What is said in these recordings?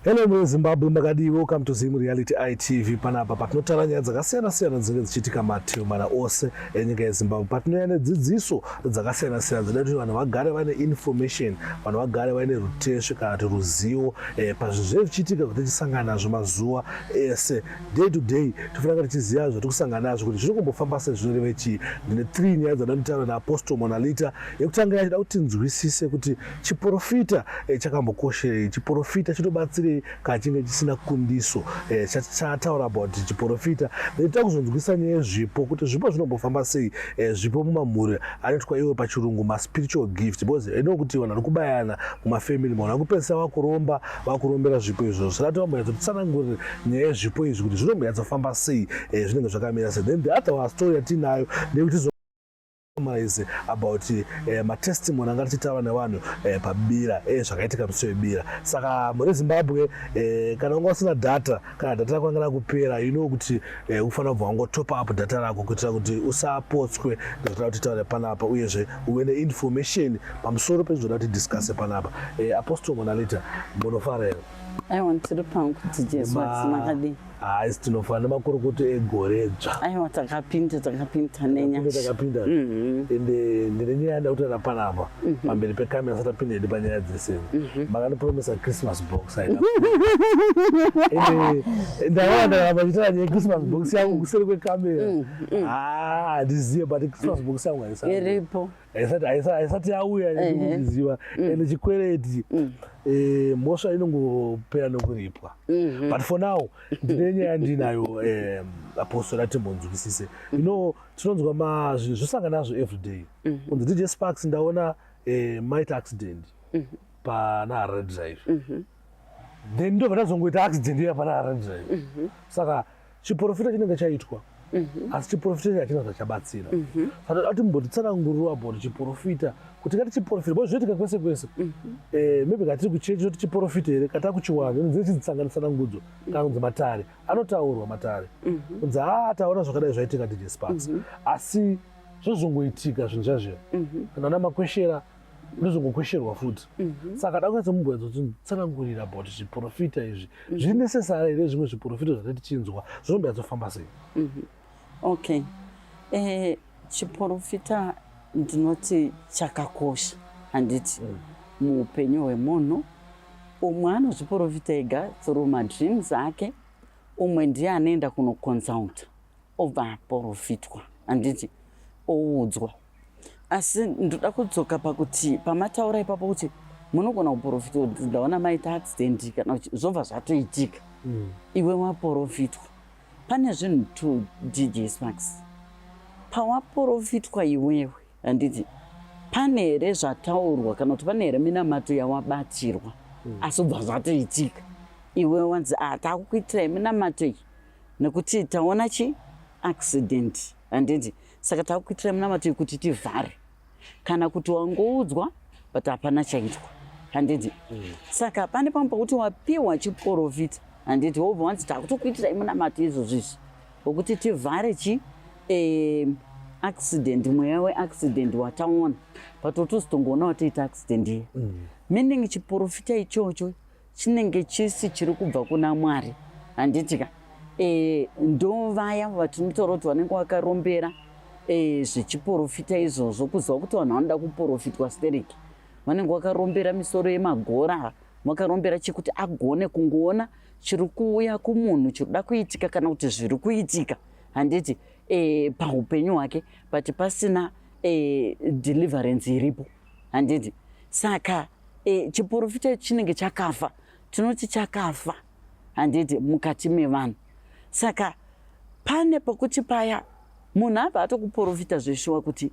Hello Zimbabwe Magadi, welcome to Zim Reality ITV panapa patinotaura nyaya dzakasiyana-siyana dzinenge dzichiitika mativi mana ose enyika yeZimbabwe. Patinoya nedzidziso dzakasiyana-siyana dzinoita kuti vanhu vagare vane information, vanhu vagare vane rutesve kana kuti ruzivo pazvinhu zvinenge zvichiitika kuti tichisangana nazvo mazuva ese day to day. Tofanira kuti tiziva zviri kusangana nazvo kuti zvinokumbofamba sei, zvinoreva chii. Ndine 3 nyaya dzandinotaura naApostle Monalita. Yekutanga yachida kuti tinzwisise kuti chiprofita chakambokosherei, chiprofita chinobatsirei kana chinge chisina kundiso. Chataura about chiprofita. Ndinoda kuzonzwisa nyaya yezvipo kuti zvipo zvinombofamba sei, zvipo mumamhuri anoitwa iwe pachirungu ma-spiritual gift. Because ino kuti vanhu vari kubayana mumafamily, vanhu vari kupedzisa vakurombera zvipo izvozvo. Saka tombonyatso tsanangurire nyaya yezvipo izvi kuti zvinombonyatso sei, zvinenge zvakamira sei. Then the other story yatinayo ndeyekuti about matestimony anga tichitaura nevanhu pabira zvakaitika musi webira. Saka muri Zimbabwe kana unga usina data, kana data yako yanga kupera, you know kuti ufanira kubva wangotop up data rako kuitira kuti usapotswe nezvinoda kuti titaure panapa, uyezve uve neinformation pamusoro pezvinoda kuti discuss panapa. Apostle Monalita, munofara here? Aiwa, ndiri pangu kuti Jesu makadii. Haisi, tinofana nemakurukota egore dzva. Aiwa, takapinda nenyasha. Takapinda. Ende ndine nyaya yanda kutaura panapa pamberi pekamera satapinda hedu panyaya dzese. Makanipromisa Christmas box. Ende ndaona ndaramba ndichitaura nyaya Christmas box yangu kuseri kwekamera. Ndizive, but Christmas box yangu haisati. Iripo. Haisati yauya ndikuziva. Ende chikwereti mhosva inongopera nokuripwa. But for now, ndine nyaya yandinayo Apostle ati munzwisise. You know, tinonzwa zvosangana nazvo every day. On the DJ Sparks ndaona might accident pana Harare Drive. Then ndo vanazongoita accident ya pana Harare Drive. Saka chiprofita chinenge chaitwa. Asi chiprofita chachina zvachabatsira. Saka ati mbotitsanangurira about chiprofita kuti ngati chiprofita bo zvoitika kwese kwese. Maybe ngati kuchechi kuti chiprofita here kata kuchiwana ndinozidzisanganisa ngudzo kana kunzi matare anotaurwa matare kunzi taona zvakadai zvaitika DJ Sparks, asi zvozongoitika zvinhu zvazvo kana una makweshera unozongokwesherwa futi. Saka dakunyatso mumbwenzo tsanangurira about chiprofita izvi zviri necessary here, zvimwe zviprofita zvati tichinzwa zvinomboyatsofamba sei? Okay, chiprofita ndinoti chakakosha, handiti muupenyu hwemunhu. Umwe anozviprofita ega through madreams ake, umwe ndiye anoenda kunoconsult obva aprofitwa, handiti oudzwa. Asi ndoda kudzoka pakuti pamataura ipapo kuti munogona kuprofitwa kuti ndaona maita accident kana kuti zvobva zvatoitika, iwe waprofitwa. Pane zvinhu tu DJ Sparks, pawaprofitwa iwewe, handiti pane here zvataurwa kana kuti pane here minamato yawabatirwa asi bva zvatoitika, iwe wanzi takukuitirai minamato iyi nekuti taona accident, handiti saka takukuitirai minamato iyi kuti tivhare, kana kuti wangoudzwa but hapana chaitwa, handiti saka pane pamwe pakuti wapiwa chiprofita, handiti wobva wanzi takutokuitirai minamato izvozvizvi wokuti tivhare accident, mweya weaccident wataona but utozitongoona watoita accident iyi. Meaning chiprofita ichocho chinenge chisi chiri kubva kuna Mwari, handitika ndo vaya vatinotaura kuti vanenge vakarombera zvechiprofita izvozvo, kuziva kuti vanhu vanoda kuprofitwa stereki, vanenge vakarombera misoro yemagora, vakarombera chekuti agone kungoona chiri kuuya kumunhu chiri kuda kuitika kana kuti zviri kuitika, handiti paupenyu hwake but pasina deliverance iripo, handiti saka chiprofita chinenge chakafa, tinoti chakafa, handiti mukati mevanhu. Saka pane pakuti paya munhu abva atokuprofita zveshuwa kuti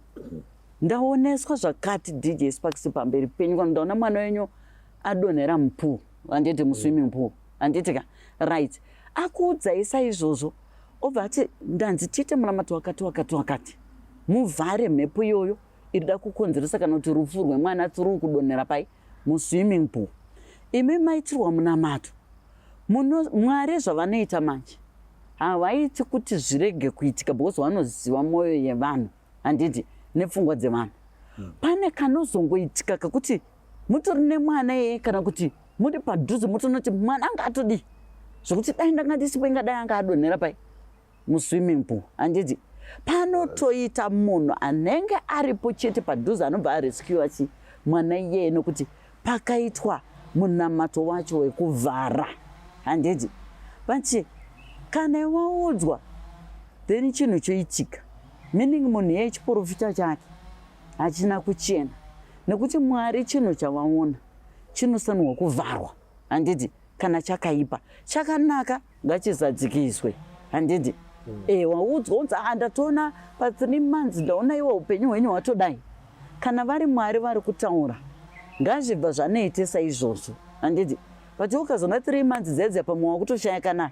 ndaoneswa zvakati DJ Sparks pamberi penyu, kana ndaona mwana wenyu adonhera mupool, handiti muswimming pool, handitika right, akuudzai saizvozvo obva ati ndanzi tiite munamato wakati muvhare mhepo iyoyo irida kukonzeresa kana kuti rufu rwemwana ruri kudonhera pai muswimming pool. Imi maitirwa munamato, Mwari zvavanoita manje havaiti kuti zvirege kuitika because vanoziva mwoyo yevanhu, handiti nepfungwa dzevanhu. Pane kanozongoitika kakuti mutori nemwana kana kuti muri padhuze mutonoti mwana anga atodi zvokuti dai ndangandisipo ingadai anga adonhera pai muswimming pool. Handiti panotoita munhu anenge aripo chete padhuze anobva arescue chi mwana iyeye nokuti pakaitwa munamato wacho wekuvhara. Handiti but kana waudzwa then chinhu choitika, meaning munhu yeye chiprofita chake hachina kuchena nekuti Mwari chinhu chavaona chinosanwa kuvharwa. Handiti kana chakaipa chakanaka ngachizadzikiswe. Handiti waudzwa unzi ndatoona pa3 months ndaona iwe upenyu hwenyu hwatodai. Kana vari Mwari vari kutaura ngazvibva zvanoitesa izvozvo. Handiti but ukazona 3 months dzedze pamwe wakutoshayikana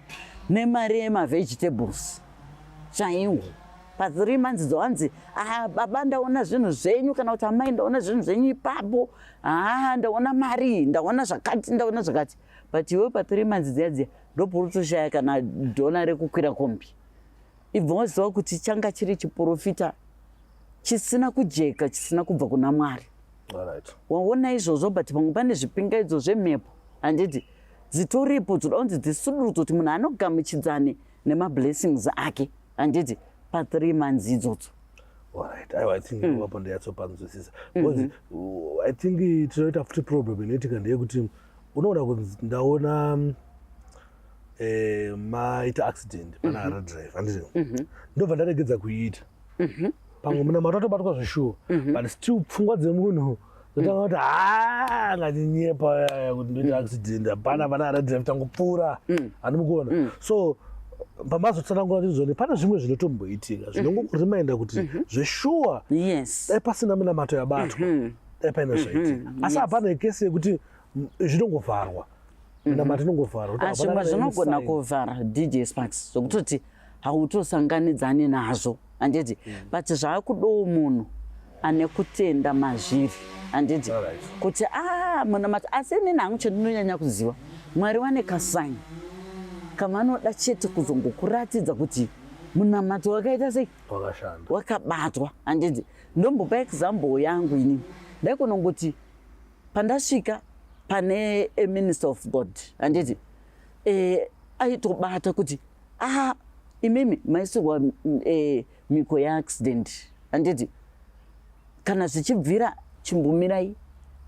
nemari yemavegetables chaiwo pa3 months dzowanzi baba ndaona zvinhu zvenyu kana kuti amai ndaona zvinhu zvenyu ipapo ndaona mari ndaona zvakati ndaona zvakati but iwe pa3 months dzedze ndoporutoshayikana dhona rekukwira kombi. Ibva waziva kuti changa chiri chiprofita chisina kujeka chisina kubva kuna Mwari. Waona izvozvo but pamwe pane zvipingaidzo zvemhepo. Handiti dzitoripo dzoda kunzi dzisudurudzo kuti munhu anogamuchidzane nemablessings ake. Handiti pa3 months idzodzo. Alright, I think wapo ndiyatsopanzwisisa because I think tinoita futi problem inoitika ndeyekuti unoona kuti ndaona maita accident pana hard drive. Handiti ndobva ndaregedza kuiita pamwe muna mato atobatwa zveshuwa but still pfungwa dzemunhu dzotanga kuti ngatinyepa kuti ndoita accident hapana pana hard drive tangopfuura handimukuona. So pamazotsanangura tizone pane zvimwe zvinotomboitika zvinongokurimainda kuti zveshuwa dai pasina minamato yabatwa dai paine zvaitika asi hapana kesi yekuti zvinongovharwa minamato inongovharwa. Zvimwe zvinogona kuvhara DJ Sparks zvokutoti hautosanganidzani nazvo. Handiti but zvaakudowo munhu ane kutenda mazviri. Handiti kuti munamato asi inini hangu chandinonyanya kuziva Mwari wane kasaini kamanoda chete kuzongokuratidza kuti munamato wakaita sei wakabatwa. Handiti ndombopa example yangu inini ndaikonongoti pandasvika pane a minister of God. Handiti aitobata kuti imimi maisirwa miko yaaccident. Handiti kana zvichibvira chimbomirai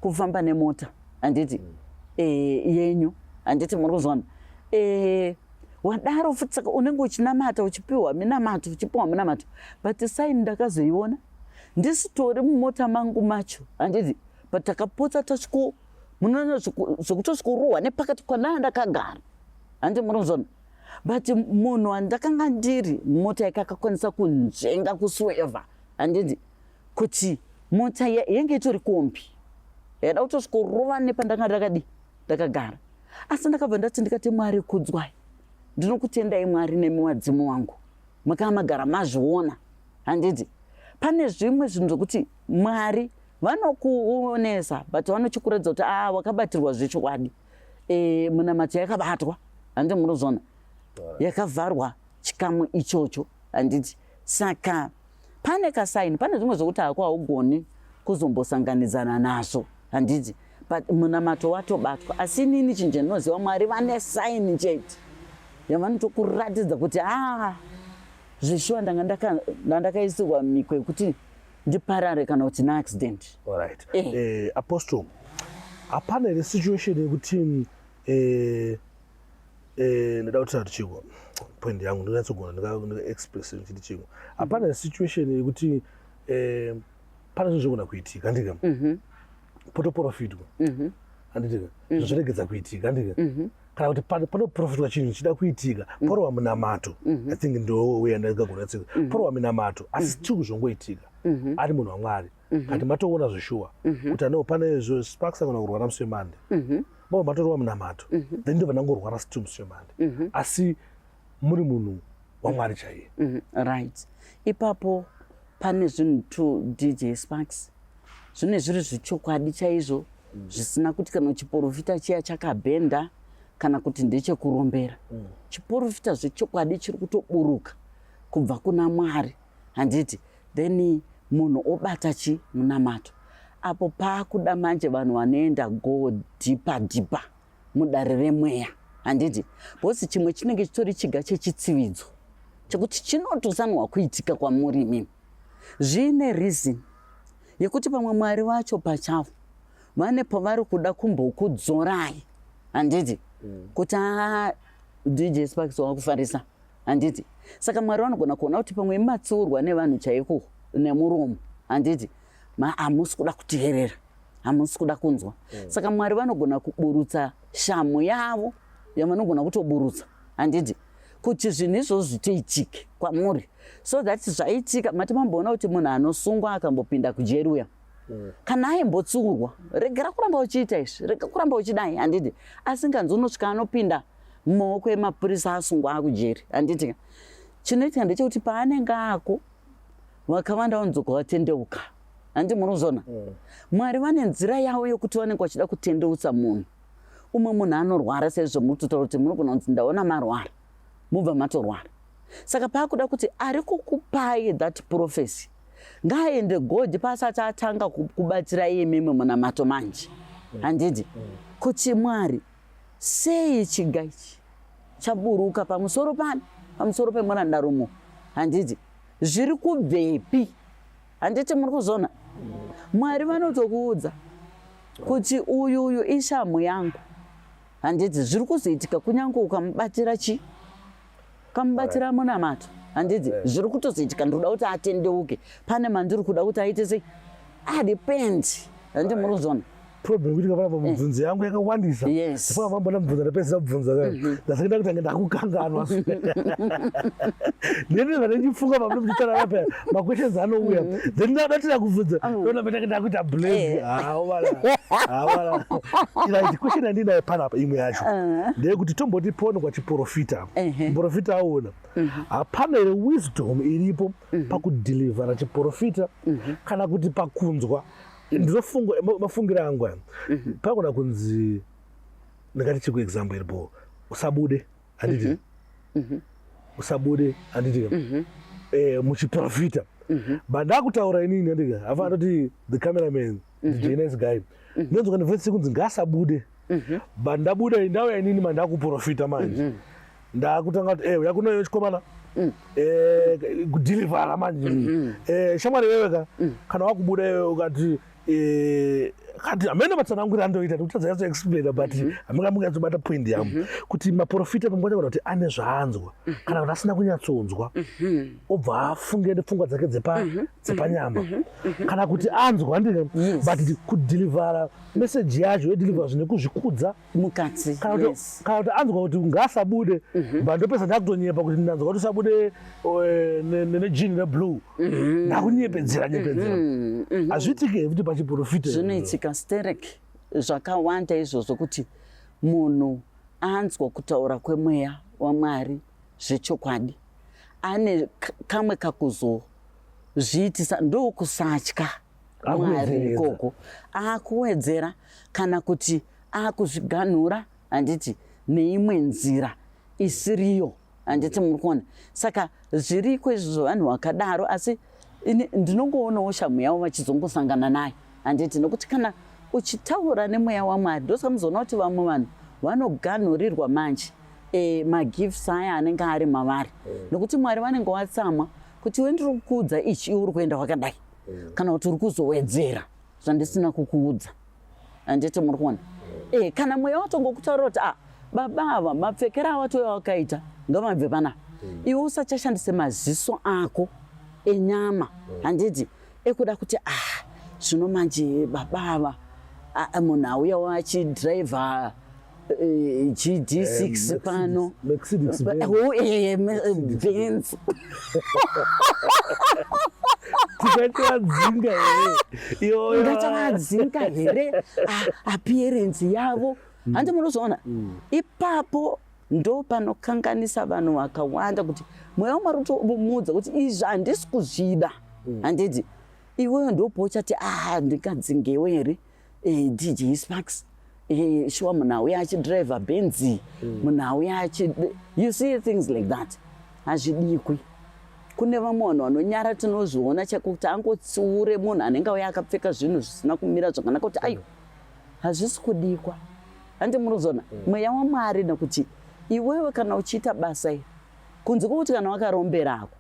kufamba nemota. Handiti yenyu. Handiti muri kuzwana wadaro futi saka unenge uchinamata uchipiwa minamato uchipiwa minamato but saini ndakazoiona ndisitori mumota mangu macho. Handiti but takapotsa tasviko munoona zvokutosvikuruhwa nepakati kwanandakagara. Handiti muri kuzwana but munhu wandakanga ndiri mota yakakwanisa kunzvenga kuswevha. Handiti kuti mota yenge itori kombi yaida kutosvikurova nepandanga ndakagara asi ndakabva ndati ndikati Mwari kudzwai ndinokutendai Mwari nemiwadzimu wangu makanga magara mazviona. Handiti pane zvimwe zvinhu zvokuti Mwari vanokuonesa but vanochikuratidza kuti wakabatirwa zvechokwadi munamato yakabatwa. Handiti munozona yakavharwa chikamu ichocho. Handiti saka pane kasaini pane zvimwe zvokuti haugoni kuzombosanganidzana nazvo. Handiti but munamato watobatwa asi inini chinje ndinoziva Mwari vane saini chete yavanotokuratidza kuti zveshuwa ndandakaisirwa miko yekuti ndiparare kana kuti neaccident. Alright. Apostle, hapana ile situation yekuti ndada kutaura chiko point yangu ndingatsogona ndika-express chiti chiko hapana ile situation yekuti pane zvinhu zvogona kuitika ndika potoprofitwa handitika zvoregedza kuitika handika kana kuti panoprofitwa chinhu chichida kuitika porwa munamato. I think ndouya ndakagona tsika porwa munamato asi still kuzongoitika ari munhu waMwari kati matoona zveshuwa kuti ano pane Sparks agona kurwara musi wemande matorwa munamato then ndobva ndangorwara still musi wemande asi muri munhu waMwari chaiye. Right. Ipapo pane zvinhu tu DJ Sparks zvine zviri zvechokwadi chaizvo zvisina kuti kana chiprofita chiya chakabhenda kana kuti ndechekurombera. Chiprofita zvechokwadi chiri kutoburuka kubva kuna Mwari. Handiti then munhu obata munamato apo paakuda manje vanhu vanoenda go deeper mudare remweya handiti bosi chimwe chinenge chitori chiga chechitsividzo chekuti chinotosanwa kuitika kwamuri imimi zvine reason yekuti pamwe Mwari vacho pachavo vane pavari kuda kumbokudzorai handiti kuti DJ Sparks wakufarisa handiti saka Mwari vanogona kuona kuti pamwe matsiurwa nevanhu chaiko nemuromo handiti hamusi kuda kuteerera hamusi kuda kunzwa saka Mwari vanogona kuburutsa shamu yavo yavanogona kutoburutsa handiti kuti zvinhu izvozvo zvitoitike kwamuri so that zvaitika mati mamboona kuti munhu anosungwa akambopinda kujeri uya kana aimbotsiurwa regera kuramba uchiita izvi rega kuramba uchidai handiti asinganzi unosvika anopinda mumaoko emapurisa asungwa akujeri handiti chinoitika ndechekuti paanenge ako vakawanda vanodzoka vatendeuka handi munozona Mwari vane nzira yavo yokuti vanenge vachida kutendeutsa munhu umwe munhu anorwara saizvo mutotaura kuti munogona kunzi ndaona marwara mubva matorwara saka paakuda kuti ari kukupai that prophecy ngaaende God pasati atanga kubatira iyememe munamato manje handiti kuti Mwari sei chiga ichi chaburuka pamusoro pemurandarumo handiti zviri kubvepi handiti muri kuzona Mwari vanotokuudza kuti uyu ishamu yangu handiti zviri kuzoitika kunyange ukamubatira ukamubatira munamato handiti zviri kutozoitika ndoda kuti atendeuke pane mandiri kuda kuti aite sei adependi handiti muri kuzona problem kuti kapana mubvunzo yangu yakawandisa ndifuna mambona mubvunzo ndapedzisa kubvunza ndasakenda kuti ndakukanganwa ndine zvandichifunga pamwe muchitarana paya maquestions anouya then ndadatira kubvunza ndona petake ndakuita blame hawala right question andinayo panapa imwe yacho ndeyekuti tomboti pono kwachiprofita muprofita aona hapana here wisdom iripo pakudelivera chiprofita kana kuti pakunzwa ndizofunga mafungira angu pakona kunzi ndakati chiku example iripo usabude handiti usabude handiti muchiprofita bandakutaura inini handiti hafana kuti the cameraman the nice guy ndinonzwa ndivhesi kunzi ngasabude bandabuda indauya inini mandakuprofita manje ndakutanga kuti yakunoyo chikomana kudelivera manje shamwari weweka kana wakubuda iwe ukati kati amene matsanangura andoita kuti tadza explain but amungamungatsobata point yamu kuti maprofita pamwe kuti ane zvaanzwa kana kuti asina kunyatsonzwa obva afunge nepfungwa dzake dzepanyama kana kuti anzwa ndine but kudelivera message yacho yodelivera zvine kuzvikudza mukati kana kuti anzwa kuti ngasabude bandopesa ndakutonyepa kuti ndanzwa kuti usabude nejini reblue ndakunyepedzera azvitike kuti pachiprofita zvinoitika stereki zvakawanda izvozvo kuti munhu anzwa kutaura kwemweya waMwari zvechokwadi ane kamwe kakuzozviitisa ndokusatya Mwari ikoko akuwedzera kana kuti akuzviganhura handiti neimwe nzira isiriyo handiti muri kuona saka zviriko izvozvo vanhu vakadaro asi ndinongoonawo shamu yavo vachizongosangana naye handiti nokuti kana uchitaura nemweya waMwari ndosaka muzoona kuti vamwe vanhu vanoganhurirwa manje magifts aya anenge ari mavari nokuti Mwari vanenge watsamwa kuti iwe ndiri kukuudza ichi iwe uri kuenda wakadai kana kuti uri kuzowedzera zvandisina kukuudza handiti muri kuona kana mweya watongokutaurira kuti babava mapfekera awatoya wakaita ngamabve panapa iwe usachashandise maziso ako enyama handiti ekuda kuti zvino manje babava munhu auya wachidhiraivha GD6 pano Benz ngachavadzinga here appearance yavo handi munozoona ipapo ndo panokanganisa vanhu vakawanda kuti mweya waMwari utomuudza kuti izvi handisi kuzvida handiti iweyo ndopochati ndingadzingewo here DJ Sparks shuwa munhu auya achidhiraivha Benzi munhu auya you see things like that hazvidikwi kune vamwe vanhu vanonyara tinozviona chekuti angotsiure munhu anenge auya akapfeka zvinhu zvisina kumira zvakanaka kuti ayo hazvisi kudikwa handi muruzona mweya waMwari nekuti iwewe kana uchiita basa iri kunze kwokuti kana wakaromberako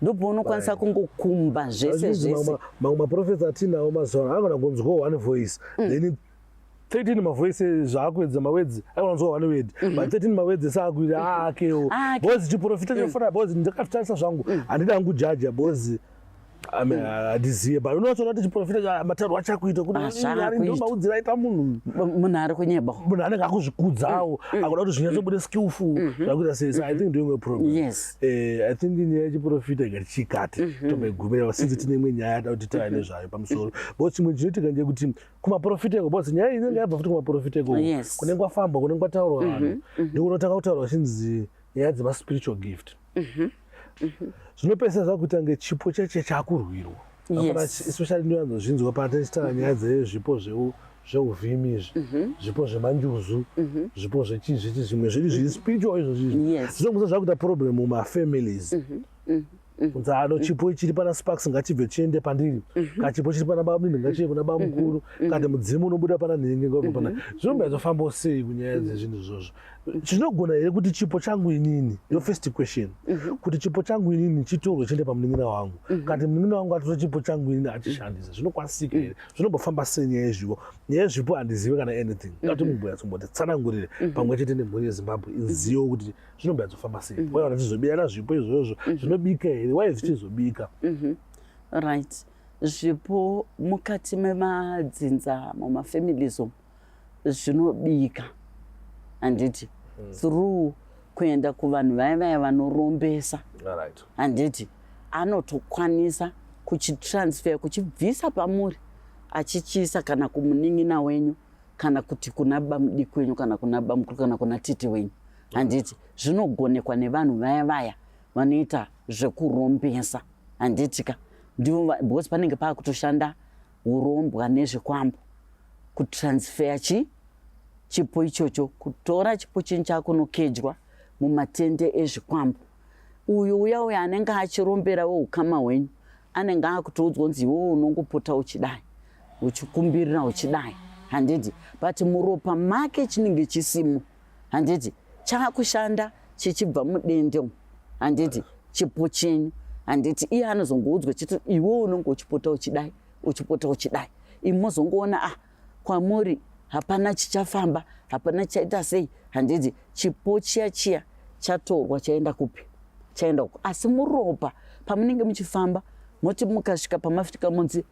ndipo unokwanisa kungokumba zvese mamwe maprofesa atinawo mazuva anogona kunzwawo one voice then 13 mavoice zvaakuedza mawedzi aiwanzwa one word but 13 mawedzi saakuita akewo bozi chiprofita chinofanira bozi ndakazvitarisa zvangu handida ngujaja bozi handizive but unotoona kuti chiprofita matauro achakuita kuti ndo maudziro aita munhu ari kunyeba munhu anenge akuzvikudzawo akuda kuti zvinyatsobude skillful zvakuita sei so I think ndoimwe problem. Yes. I think nyaya yechiprofita ikatichikati tombegumira since tine imwe nyaya yada kuti tave nezvayo pamusoro but chimwe chinoitika ndechekuti kumaprofita iko but nyaya inenge yabva futi kumaprofita iko kunenge kwafamba kunenge kwataurwa vanhu ndikunotanga kutaurwa chinzi nyaya dzemaspiritual gift zvinopesa zvakuita ngechipo cheche chakurwirwa especially ndinoyanzozvinzwa patechitaura nyaya dzezvipo zveuvhimi izvi zvipo zvemanjuzu zvipo zvechizviti zvimwe zviri spiritual izvozvizvi zvinomusa zvakuita problem mumafamilies kunzi ano chipo chiri pana sparks ngachibve chiende pandiri kachipo chiri pana baba mini ngachive kuna baba mukuru kati mudzimu unobuda pana nhengi ngapana zvinombaizofamba sei kunyaya dzezvinhu izvozvo zvinogona here kuti chipo changu inini your first question kuti chipo changu inini chitorwe chiende pamunin'ina wangu kati munin'ina wangu atore chipo changu inini achishandisa zvinokwanisika here zvinombofamba sei nyaya yezvipo nyaya yezvipo handizive kana anything ngati mubhuya tsombotitsanangurire pamwe chete nemhuri yeZimbabwe izivo kuti zvinombaizofamba sei waiona tizobiyana zvipo izvozvo zvinobika here wai zvichizobika right zvipo mukati memadzinza mumafamilies zvinobika handiti through kuenda kuvanhu vaya vanorombesa handiti anotokwanisa kuchitransfer kuchibvisa pamuri achichisa kana kumunin'ina wenyu kana kuti kuna bamudiki wenyu kana kuna bamukuru kana kuna titi wenyu handiti zvinogonekwa nevanhu vaya vanoita zvekurombesa handitika ndivo because panenge paakutoshanda urombwa nezvekwambo kutransfer chipo ichocho kutora chipo chinhu chakunokedywa mumatende ezvikwambo uya anenge achirombera weukama hwenyu anenge akutoudzwa kunzi iwewe unongopota uchidai uchikumbirira uchidai handiti but muropa make chinenge chisimo handiti chakushanda chichibva mudende handiti chipo chenyu handiti iye anozongoudzwa chiti iwewe unenge uchipota uchidai uchipota uchidai imozongoona kwamuri hapana chichafamba hapana chaita sei handiti chipo chiya chatorwa chaenda kupi chaenda uko asi muropa pamunenge muchifamba moti mukasvika pamafika munzi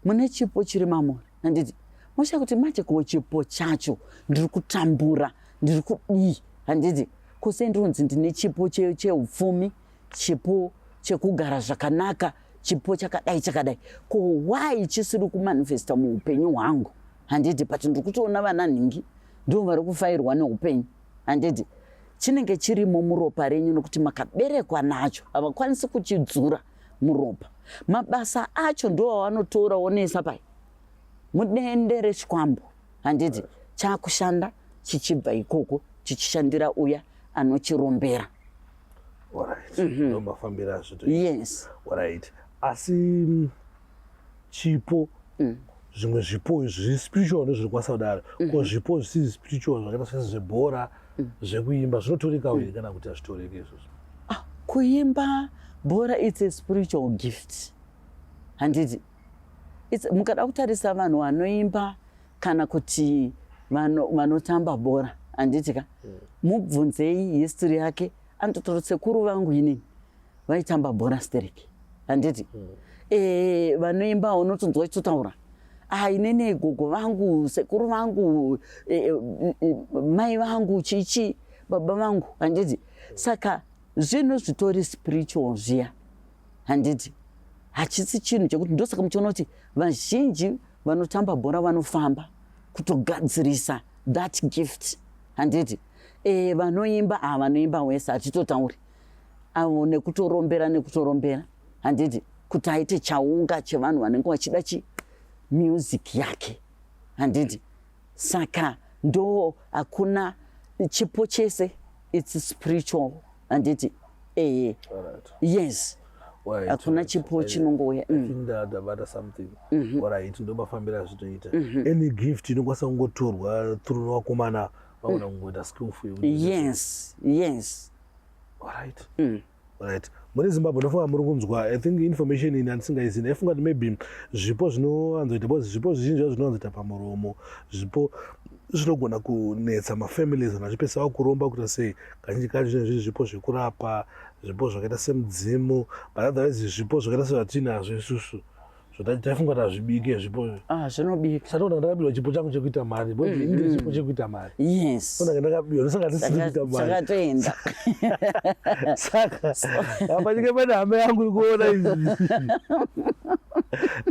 mune chipo chiri mamuri handiti mosha kuti maje ko chipo chacho ndiri kutambura ndiri kudii handiti kose ndinonzi ndine chipo cheupfumi chipo chekugara zvakanaka chipo chakadai ko why chisiri kumanifesta muupenyu hwangu handiti but ndiri kutoona vana nhingi ndivo vari kufairwa neupenyu handiti chinenge chirimo muropa renyu nokuti makaberekwa nacho havakwanisi kuchidzura muropa mabasa acho ndo avanotora onesa pai mudende rechikwambo handiti chakushanda chichibva ikoko chichishandira uya anochirombera nomafambira zvito yes right asi chipo zvimwe zvipo zviri spiritual ndozviri kwanisa kudaro ko zvipo zvisizi spiritual zvakaita sezvebhora zvekuimba zvinotorekawo here kana kuti hazvitoreki izvozvo kuimba bhora it's a spiritual gift handiti mukada kutarisa vanhu vanoimba kana kuti vanotamba bhora handitika mubvunzei history yake anototora sekuru vangu inini vaitamba bhora stereki handiti vanoimba unotonzwa chitotaura inene gogo vangu sekuru vangu mai vangu chichi baba vangu handiti saka zvinhu zvitori spiritual zviya handiti hachisi chinhu chekuti ndosaka muchiona kuti vazhinji vanotamba bhora vanofamba kutogadzirisa that gift handiti vanoimba wese hachitotauri avo nekutorombera handiti kuti aite chaunga chevanhu vanenge vachida music yake handiti saka ndo hakuna chipo chese it's spiritual handiti yes hakuna chipo chinongouya. I think that something. Alright, ndobafambira zvitoita. Any gift inokwanisa kungotorwa through wakomana vaona kungoita skillful. Yes. Alright. Alright. Muri Zimbabwe ndofunga muri kunzwa, I think information ini andisingaizini. Efunga kuti maybe zvipo zvinowanzoita, because zvipo zvizhinji zvinowanzoita pamuromo, zvipo zvinogona kunetsa mafamilies anachipesa kuromba kuti sei kazhinji kacho zvinhu zvipo zvekurapa, zvipo zvakaita semudzimu, but otherwise zvipo zvakaita sezvatinazvo isusu taifunga kuti hazvibike zvipo zvinobika. Satoona ndakabirwa chipo changu chekuita mari, because ndine chipo chekuita mari. Yes. Ona ndakabirwa ndosaka tisiri kuita mari. Sakatoenda. Saka apa chike pane hama yangu iri kuona izvi.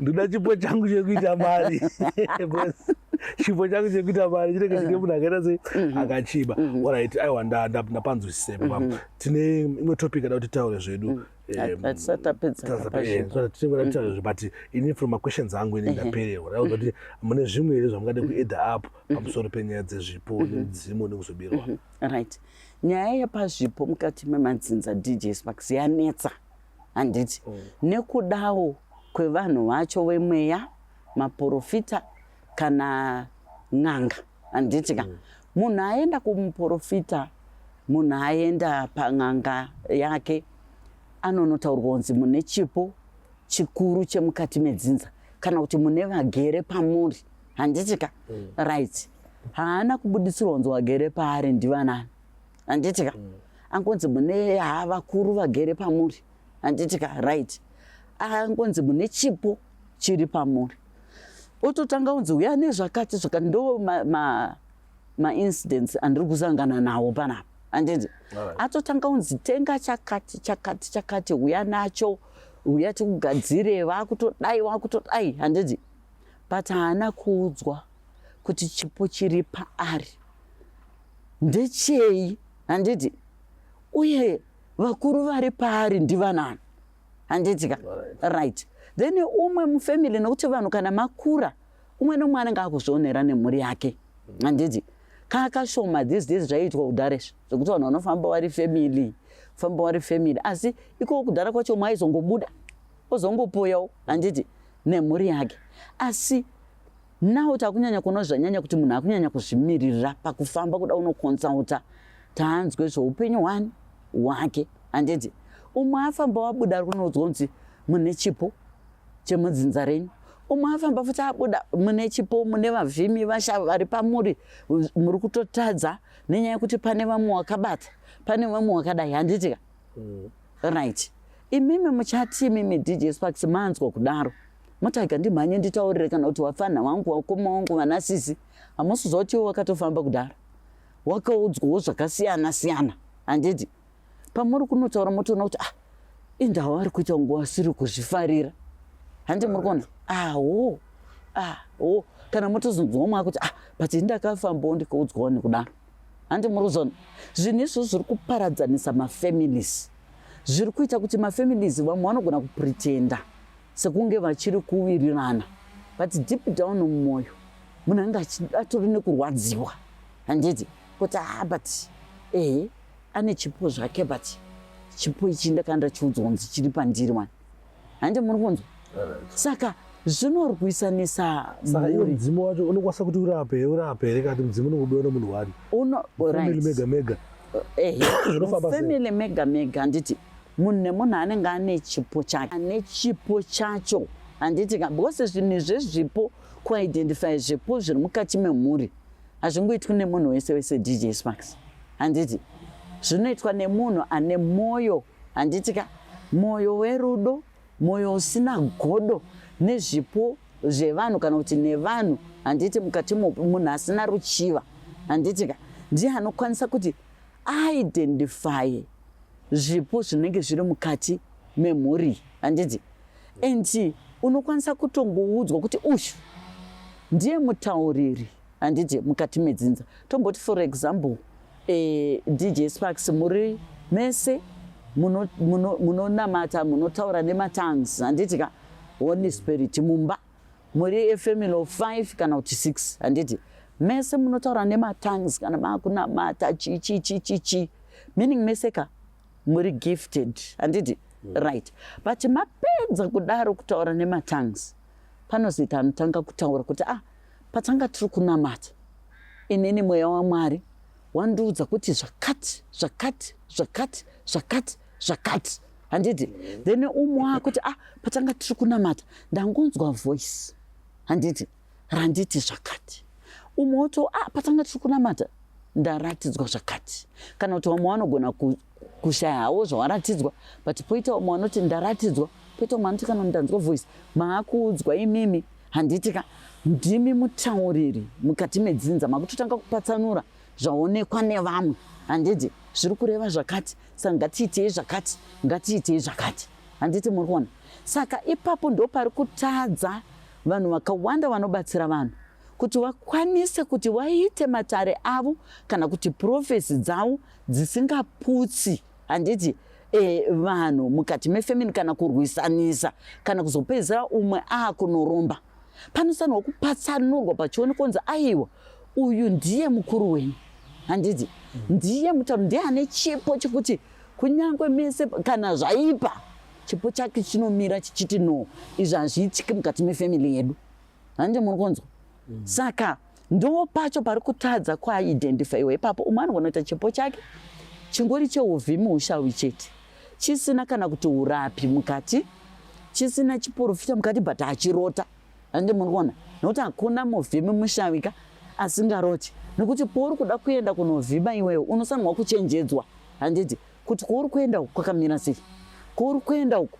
Ndoda chipo changu chekuita mari. Chipo changu chekuita mari chinenge chine munhu akaita sei akachiba. Alright, aiwa ndapanzwisise papa. Tine imwe topic ada kuti taure zvedu. But ini from questions angu ini ndapererwa ndauza kuti mune zvimwe here zvamungade kuedha up pamusoro penyaya dzezvipo nemudzimu nekuzobirwa. Right. Nyaya yepazvipo mukati memadzinza DJ Sparks yanetsa handiti nekudawo kwevanhu vacho vemweya, maprofita kana n'anga handiti ka munhu aenda kumuprofita, munhu aenda pan'anga yake anonotaurwa kunzi mune chipo chikuru chemukati medzinza kana kuti mune vagere pamuri handitika. Right. Haana kubuditsirwa kunzi wagere paari ndivanani handitika. Angonzi mune vakuru vagere pamuri handitika. Right. Angonzi mune chipo chiri pamuri. Ototanga kunzi uya nezvakati zvakati ndo ma-incidents andiri kusangana nawo panapa handiti. Atotanga kunzi tenga chakati uya nacho, uya tikugadzire, vakutodai handiti. But haana kuudzwa kuti chipo chiri paari ndechei handiti, uye vakuru vari paari ndivanani handitika. Right. Then umwe mufamily, nokuti vanhu kana makura umwe nomwe anenge akuzvionera nemhuri yake handiti. Kakashoma these days zvaitwa kudhara zvokuti vanhu vanofamba vari family, asi iko kudhara kwacho mwaizongobuda ozongopoyawo handiti nemhuri yake. Asi nawo takunyanya kuona zvanyanya kuti munhu akunyanya kuzvimirira pakufamba kuda unokonsulta taanzwe zveupenyu hwake handiti. Umwe afamba wabuda kunodzwa kunzi mune chipo chemudzinza renyu, umwe afamba futi abuda mune chipo, mune vavhimi vasha vari pamuri, muri kutotadza nenyaya yekuti pane vamwe wakabata, pane vamwe wakadai handitika. Right. Imimi muchati imimi DJ Sparks manzwa kudaro motaika ndimhanye nditaurire kana kuti wafana wangu wakoma wangu vanasisi hamusizotiwo wakatofamba kudaro wakaudzwawo zvakasiyana siyana handiti. Pamuri kunotaura motoona kuti indau ari kuita nguva asiri kuzvifarira handi muri kuona kana motozonzwa umwe akuti but ndakafambawo ndikaudzwawo nekudaro handi muri kuzona. Zvinhu izvo zviri kuparadzanisa mafamilies, zviri kuita kuti mafamilies vamwe vanogona kupretenda sekunge vachiri kuwirirana, but deep down mumwoyo munhu anga atori nekurwadziwa handiti kuti but ane chipo zvake, but chipo ichi ndakanda chiudzwa kunzi chiri pandiri wani handi muri kunzwa. Saka zvinorwisanisa mhuri. Mudzimu wacho unokwanisa kuti urape rekati mudzimu unongobuda nomunhu wari family mega family mega handiti. Munhu nemunhu anenge ane chipo chake, ane chipo chacho handiti ka, because zvinhu zvezvipo kuidentify zvipo zviri mukati memhuri hazvingoitwi nemunhu wese DJ Sparks handiti. Zvinoitwa nemunhu ane mwoyo handiti ka, mwoyo werudo, mwoyo usina godo nezvipo zvevanhu kana kuti nevanhu handiti. Mukati munhu asina ruchiva handiti ka, ndiye anokwanisa kuti aidentify zvipo zvinenge zviri mukati memhuri handiti. And unokwanisa kutongoudzwa kuti ushu ndiye mutauriri handiti mukati medzinza. Tomboti for example DJ Sparks muri mese munonamata munotaura nematongues handiti ka, Holy Spirit mumba muri family of 5 kana kuti 6 handiti mese munotaura nematongues kana makunamata chi meaning mese ka muri gifted handiti right, but mapedza kudaro kutaura nematongues panozita anotanga kutaura kuti patanga tiri kunamata inini mweya waMwari wandiudza kuti zvakati handiti, then umwe akuti patanga tiri kunamata ndangonzwa voice handiti randiti zvakati, umwe woto patanga tiri kunamata ndaratidzwa zvakati, kana kuti vamwe vanogona kushaya hawo zvawaratidzwa, but poita umwe anoti ndaratidzwa, poita umwe anoti kana ndanzwa voice maakuudzwa imimi handiti ndimi mutauriri mukati medzinza, makutotanga kupatsanura zvaonekwa nevamwe handiti zviri kureva zvakati, saka ngatiitei zvakati handiti muri kuona. Saka ipapo ndo pari kutadza vanhu vakawanda vanobatsira vanhu kuti vakwanise kuti vaite matare avo kana kuti profesi dzavo dzisingaputsi handiti vanhu mukati mefamily kana kurwisanisa kana kuzopedzera umwe kunoromba. Panosanwa kupatsanurwa pachionekwa kunzi aiwa uyu ndiye mukuru wenyu handiti ndiye mutauri, ndiye ane chipo chekuti kunyangwe mese kana zvaipa chipo chake chinomira chichiti no, izvi hazviitiki mukati mefamily yedu handiti muri kunzwa. Saka ndo pacho pari kutadza kwaidentifaiwa ipapo. Umwe anogona kuita chipo chake chingori cheuvhimi ushawi chete, chisina kana kuti urapi mukati, chisina chiprofita mukati, but achirota handiti muri kuona, nokuti hakuna muvhimi mushawika asingaroti, nekuti pouri kuda kuenda kunovhima iwewe unosanwa kuchenjedzwa handiti kuti kouri kuenda uku kwakamira sei, kouri kuenda uku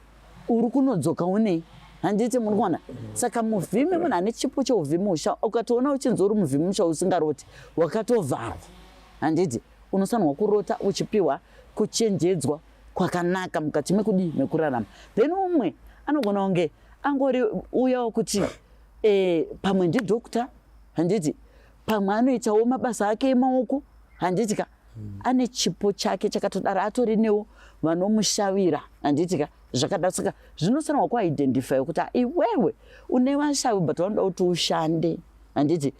uri kunodzoka unei handiti muri kuona. Saka muvhimi munhu ane chipo cheuvhimi usha ukatoona uchinzi uri muvhimi musha usingaroti wakatovharwa handiti unosanwa kurota uchipiwa kuchenjedzwa kwakanaka mukati mekudi mekurarama. Then umwe anogona kunge angori uya wokuti pamwe ndidhokta handiti pamwe anoitawo mabasa ake emaoko handitika ane chipo chake chakatodara atori newo vanomushavira handitika zvakadaro. Saka zvinosanwa kuidentify kuti iwewe une vashavi but vanoda kuti ushande handiti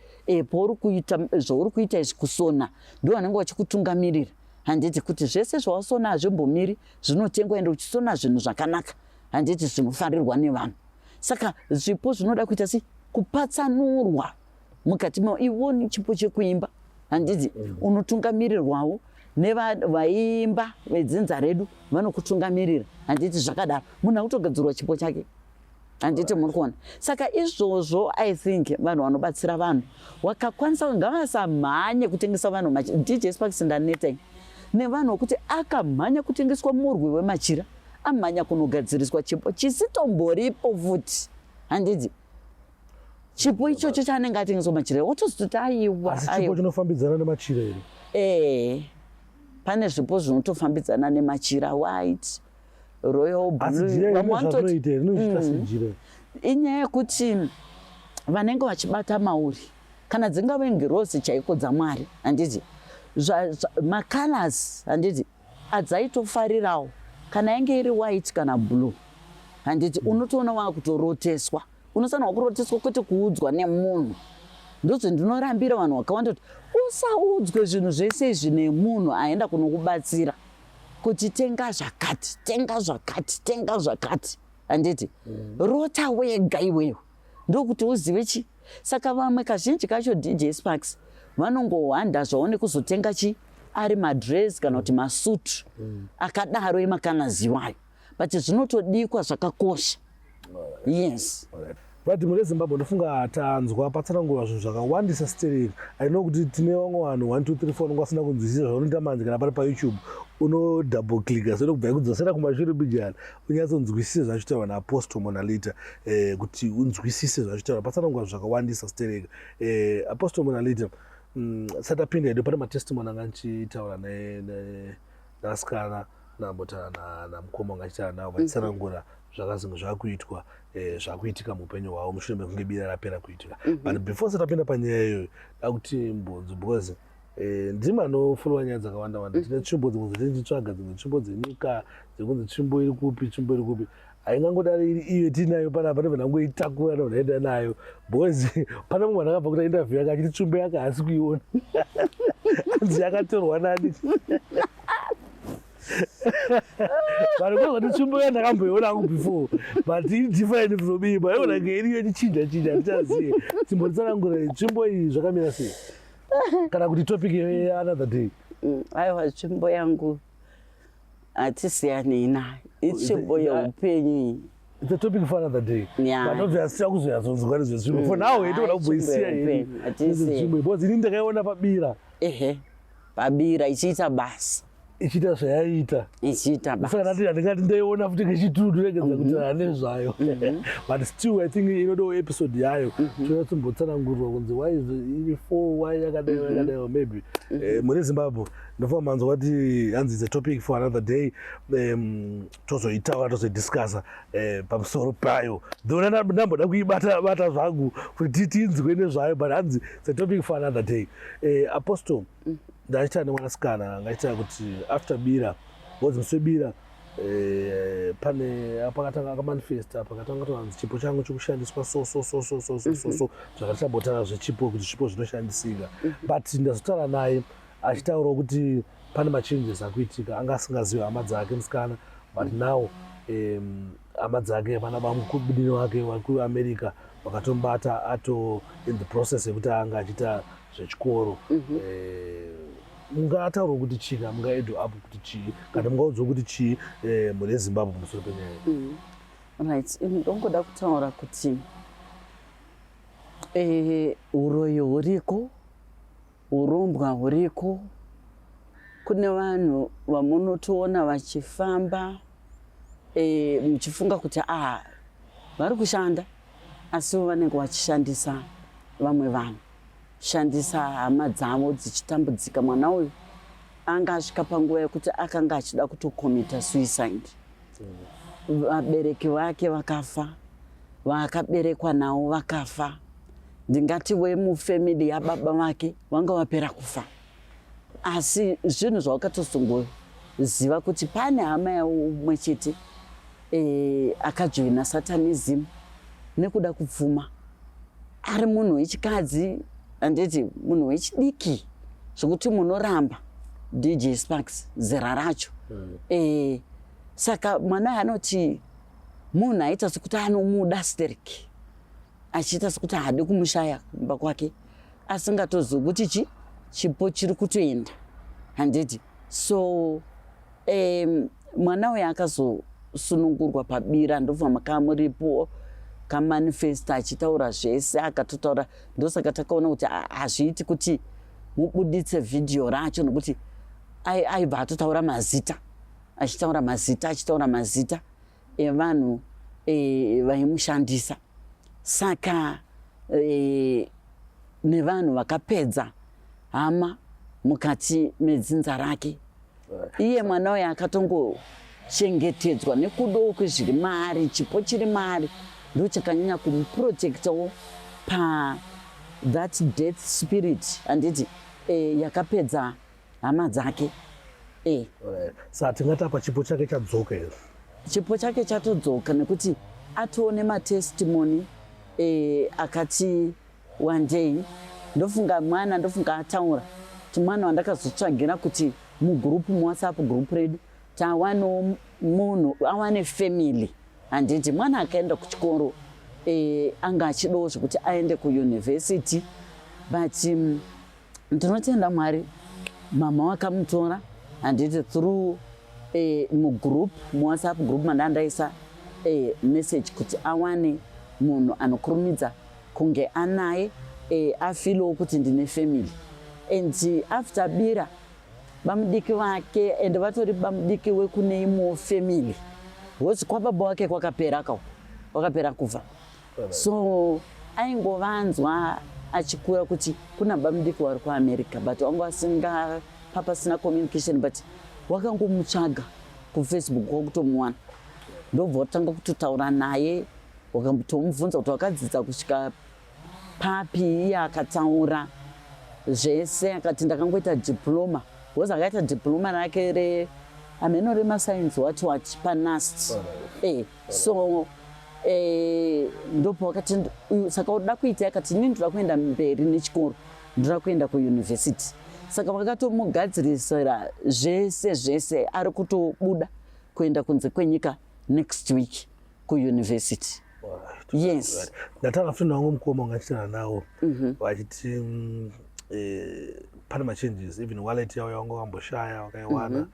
pouri kuita zvauri kuita izvi kusona ndo vanenge vachikutungamirira handiti kuti zvese zvawasona hazvimbomiri zvinotengwa ende uchisona zvinhu zvakanaka handiti zvinofarirwa nevanhu. Saka zvipo zvinoda kuita sei kupatsanurwa mukati iwoni chipo chekuimba handiti unotungamirirwawo nevaimba vedzinza redu vanokutungamirira handiti zvakadaro, munhu akutogadzirwa chipo chake handiti muri kuona. Saka izvozvo I think vanhu vanobatsira vanhu wakakwanisa ngavasamhanye kutengesa vanhu DJ Sparks ndanetai nevanhu vokuti akamhanya kutengeswa murwi wemachira amhanya kunogadziriswa chipo chisitomboripo futi handiti chipo ichocho chaanenge atengeswa machira wotozoti aiwa chipo chinofambidzana nemachira here. Pane zvipo zvinotofambidzana nemachira white, royal blue, inyaya yekuti vanenge vachibata mauri kana dzingave ngirozi chaiko dzaMwari handiti macolors handiti adzaitofarirawo kana yange iri white kana blue handiti unotoona wakutoroteswa, unosanwa kuroteswa kwete kuudzwa nemunhu. Ndozvo ndinorambira vanhu vakawanda kuti usaudzwe zvinhu zvese izvi nemunhu aenda kunokubatsira kuti tenga zvakati handiti rota wega iwewe ndokuti uzive chi. Saka vamwe kazhinji kacho DJ Sparks vanongohwanda zvavo nekuzotenga chi ari madress kana kuti masutu akadaro emakanaziwayo, but zvinotodikwa zvakakosha. Yes. But mune Zimbabwe ndofunga tanzwa patsanangurwa zvinhu zvakawandisa stereo. I know kuti tine vamwe vanhu 1 2 3 4 nonga vasina kunzwisisa zvaunoita manje kana pari paYouTube uno double click so kubva kudzosera kumashure bijana unyatsonzwisisa zvachitaura naApostle Monalita kuti unzwisise zvachitaura patsanangurwa zvakawandisa stereo. Apostle Monalita satapinda edo pane matestimony anga nchitaura nasikana nambotana namukoma anga chitaura nawo vatsanangura zvakazinga zvakuitwa zvakuitika mupenyu hwavo mushure mekunge bira rapera kuitika. But before satapinda panyaya iyoyo dakuti mbudzi because ndima anofollowa nyaya dzakawanda tine tsvimbo dzimwe dzatinotsvaga dzimwe tsvimbo dzenyika dzekunzi tsvimbo iri kupi aingangodari iyo tinayo panapa nevanangoitakura navanaenda nayo because pane mumwe vanhu akabva kuita interview yake achiti tsvimbo yake haasi kuiona kunzi yakatorwa nani But kwa tsvimbo yandakamboiona hangu before, but it's different from me. But iona ngeriyo ichinja ndichaziye. Timbotsanangura tsvimbo iyi zvakamira sei? Kana kuti topic another day. Aiwa tsvimbo yangu hatisiyani nayo. Itsvimbo yeupenyu. It's a topic for another day. Yeah. But obviously akuzoyazonzwa nezvezvimbo. For now itoda kuboisiya here. Nezvezvimbo because ini ndakaona pabira. Pabira ichiita basa. Ichiita zvayaita. Ichiita basa. Saka ndati ndingati ndaiona futi kechitutu regedza kuti ane zvayo. But still I think inodo episode yayo. Tonotsimbotsanangurirwa kunzi why is it for why yakadai maybe. Muri Zimbabwe ndofuna manzwa kuti hanzi is a topic for another day. Tozoitaura tozodiscussa pamusoro payo. Ndona ndamboda kuibata zvangu kuti tinzwe nezvayo but hanzi it's a topic for another day. Apostle ndaita nemwanasikana ngaita kuti after bira wozimswe bira pane pakatanga akamanifesta pakatanga kuzi chipo changu chokushandiswa so zvakatambotara zvechipo kuti zvipo zvinoshandisika but ndazotaura naye achitaurawo kuti pane machanges akuitika anga asingazivi hama dzake musikana but now hama dzake vana vamukubudini wake kuamerica vakatombata ato in the process yekuti anga achiita zvechikoro mungataura kuti chii kana mungaedu apo kuti chii kana mungaudzwa kuti chii mune Zimbabwe pamusoro penyaya. Right, ndongoda kutaura kuti uroyo huriko, urombwa huriko, kune vanhu vamunotoona vachifamba muchifunga kuti vari kushanda asi vanenge vachishandisa vamwe vanhu. Shandisa hama dzavo dzichitambudzika. Mwana uyu anga asvika panguva yekuti akanga achida kutokomita suicide. Vabereki vake vakafa, vakaberekwa navo vakafa. Ndingati wemufamily yababa vake vanga vapera kufa. Asi zvinhu zvawakatozongoziva kuti pane hama yaumwe chete akajoina satanism nekuda kupfuma. Ari munhu wechikadzi anditi munhu wechidiki zvokuti munoramba DJ Sparks zera racho. Saka mwana anoti munhu aita sekuti anomuda stereki achiita sekuti haadi kumushaya kumba kwake asingatozivi kuti chipo chiri kutoenda handiti. So mwana uyu akazosunungurwa pabira ndobva makamuripo kamanifesta achitaura zvese akatotaura. Ndosaka takaona kuti hazviiti kuti mubuditse vhidhiyo racho nokuti aibva atotaura mazita achitaura mazita evanhu vaimushandisa. Saka nevanhu vakapedza hama mukati medzinza rake. Iye mwana uyu akatongochengetedzwa nekudawo kwezviri maari, chipo chiri maari ndo chakanyanya kumuprotectawo pa that death spirit anditi yakapedza hama dzake. Saka tingati apa chipo chake chadzoka here. Chipo chake chatodzoka nekuti atoone matestimony akati one day ndofunga ataura kuti mwana wandakazotsvagira kuti mugrupu muWhatsApp group redu tawano munhu awane family handiti mwana akaenda kuchikoro anga achidawo zvekuti aende kuuniversity but ndinotenda Mwari mama wakamutora handiti through mugroup muWhatsApp group mandandaisa message kuti awane munhu anokurumidza kunge anaye afilowo kuti ndine family. And after bira bamudiki wake and vatori bamudiki wekune imwe family wozi kwababa wake kwakapera kufa. So aingovanzwa achikura kuti kuna bamudiki wari kuAmerica but wanga asinga papasina communication but wakangomutsvaga kuFacebook wakutomuwana ndobva watanga kutotaura naye wakambotomubvunza kuti wakadzidza kusvika papi. Iye akataura zvese akati ndakangoita diploma wozi akaita diploma rake ameno remasainzi what panast. So ndopo wakati saka uda kuita akati nini ndoda kuenda mberi nechikoro ndoda kuenda kuuniversity. saka vakatomugadzirisira zvese ari kutobuda kuenda kunze kwenyika next week kuuniversity. Yes. Ndatanga futi nangu mukoma ungachitana nawo vachiti pane machanges even wallet yavo yavanga vakamboshaya vakaiwana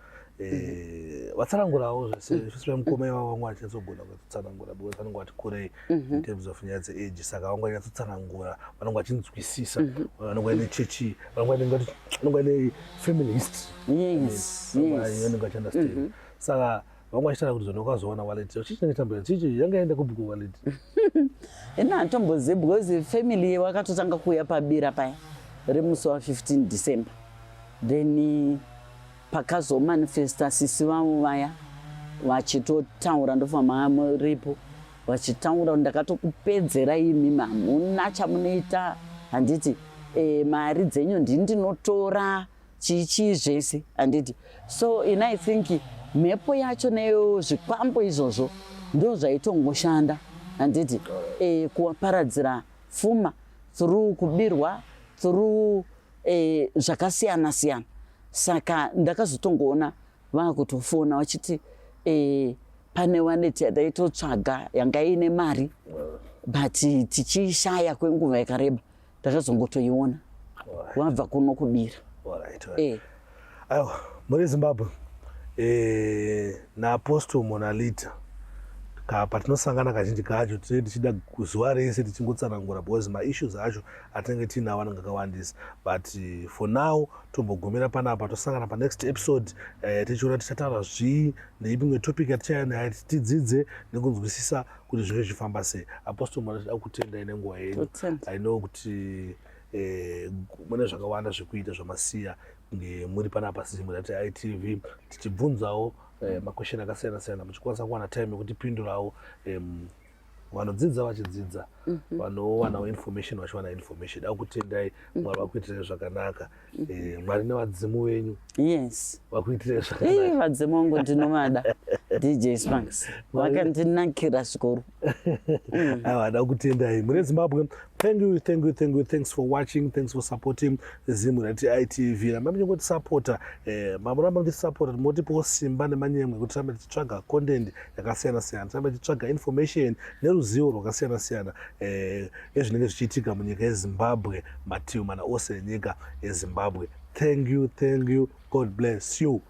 vatsanangurawo zvese mukoma ivavo vanga vachinyatsigona kutsanangura because vanenge vati kurei in terms of nyaya dzeage, saka vanga vanyatsotsanangura, vanenge vachinzwisisa, vanenge vaine chechi, vanenge vaine family history, vanenge vachiunderstand. Saka vanga vachitara kuti zvino wakazoona wallet chichinenge tambura chichi yanga yaenda kupi kuwallet. Ina hatombozivi because family vakatotanga kuuya pabira paya remusi wa15 December, then pakazomanifesta sisi vavo vaya vachitotaura ndofamba muripo vachitaura ndakatokupedzera imi hamuna chamunoita, handiti mari dzenyu ndinotora chichi zvese, handiti. So I think mhepo yacho neyo zvikwambo izvozvo ndo zvaitongoshanda, handiti, kuparadzira pfuma through kubirwa through zvakasiyana siyana. Saka ndakazotongoona vakutofona vachiti pane wallet yataitotsvaga yanga ine mari but tichiishaya kwenguva yakareba, ndakazongotoiona wabva kuno kubira. Aiwa, muri Zimbabwe naApostle Monalita patinosangana kazhinji kacho tinenge tichida zuva rese tichingotsanangura because maissues acho atinenge tiinawo anenge akawandisa, but for now tombogumira panapa, tosangana panext episode tichiona tichataura zvii neimwe topic yatichaya nayo tidzidze nekunzwisisa kuti zvinenge zvichifamba sei. Apostle Monalita akutendai nenguva yenyu. I know kuti mune zvakawanda zvekuita zvamasiya kunge muri panapa zimuRiality ITV tichibvunzawo makwesheni akasiyana siyana, muchikwanisa kuwana time yekuti pindurawo, vanodzidza vachidzidza, vanowanawo information vachiwana information. Akutendai, Mwari vakuitirai zvakanaka, Mwari nevadzimu venyu vakuitirai zvakanaka. Vadzimu vangu ndinovada DJ Spanks vakandinakira zvikuru. Aiwa, ndakutendai. Muri Zimbabwe, thanks for watching, thanks for supporting zimuRiality ITV. Rambai muchingotisupport, mamuramba muchitisupport, motipawo simba nemanyemwe kuti tirambe tichitsvaga content yakasiyana siyana, tirambe tichitsvaga information neruzivo rwakasiyana siyana ezvinenge zvichiitika munyika yeZimbabwe, mativi mana ose enyika yeZimbabwe. Thank you, God bless you.